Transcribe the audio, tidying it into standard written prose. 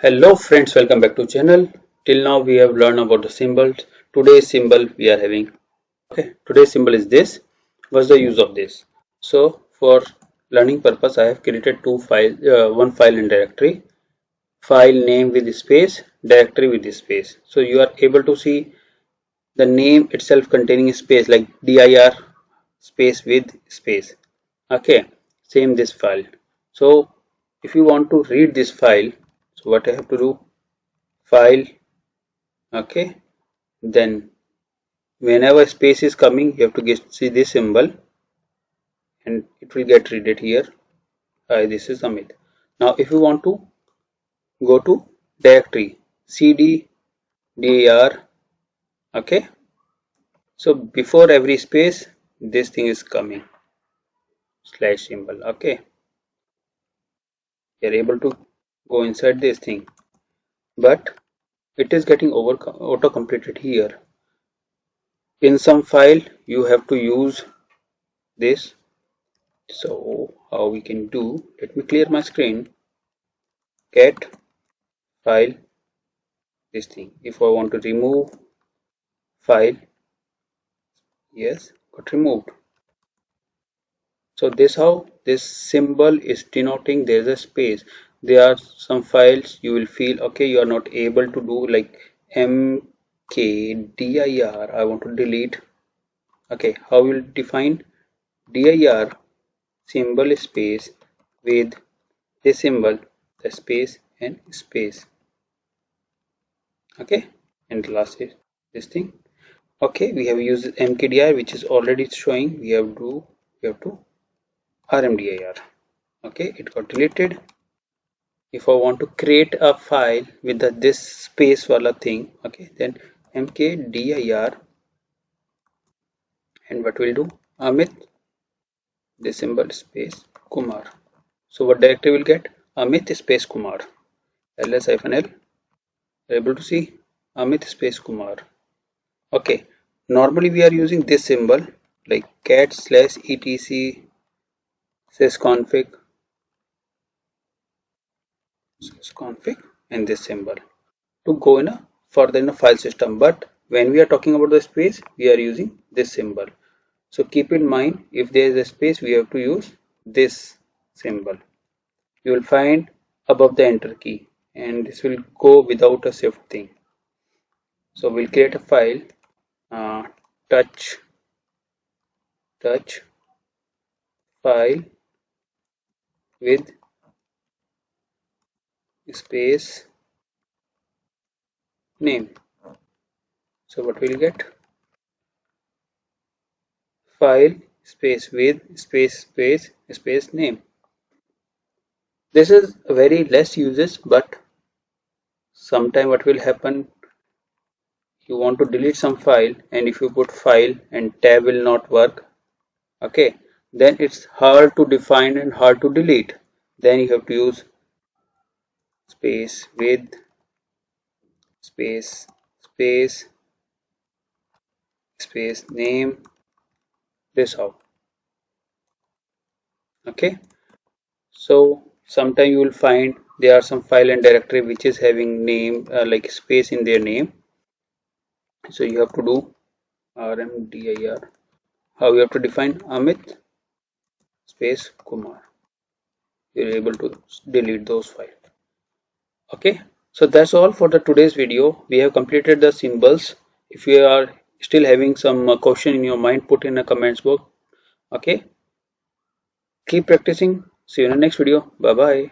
Hello friends, welcome back to channel. Till now we have learned about the symbols. Today's symbol we are having. Today's symbol is this. What's the use of this? So for learning purpose I have created one file and directory. File name with space, directory with space. So you are able to see the name itself containing space like dir space with space. Okay, same this file. So if you want to read this file, so what I have to do? File, okay, then whenever space is coming you have to see this symbol and it will get read it here. This is Amit. Now if you want to go to directory cd dir, okay, so before every space this thing is coming slash symbol. Okay, you're able to go inside this thing, but it is getting auto completed here. In some file you have to use this. So how we can do, let me clear my screen. Get file, this thing. If I want to remove file, yes, got removed. So this how this symbol is denoting there is a space. There are some files you will feel okay you are not able to do, like mkdir I want to delete. Okay, how will define dir symbol space with this symbol, the space and space. Okay, and the last is this thing. Okay, we have used mkdir which is already showing. We have to rmdir. Okay, it got deleted. If I want to create a file with this space wala thing, okay, then mkdir, and what will do? Amit, this symbol space Kumar. So what directory will get? Amit space Kumar. ls-l, able to see Amit space Kumar. Okay, normally we are using this symbol like cat slash etc sysconfig and this symbol to go in a further in a file system. But when we are talking about the space, we are using this symbol. So keep in mind, if there is a space, we have to use this symbol. You will find above the enter key, and this will go without a shift thing. So we'll create a file, touch file with space name. So what we'll get? File space with space name. This is very less uses, but sometime what will happen, you want to delete some file, and if you put file and tab will not work, okay, then it's hard to define and hard to delete. Then you have to use space with space name, this how. Okay, so sometime you will find there are some file and directory which is having name like space in their name. So you have to do rmdir. How you have to define Amit space Kumar. You're able to delete those files. Okay, so that's all for the today's video. We have completed the symbols. If you are still having some question in your mind, put in a comments box. Okay, keep practicing. See you in the next video. Bye bye.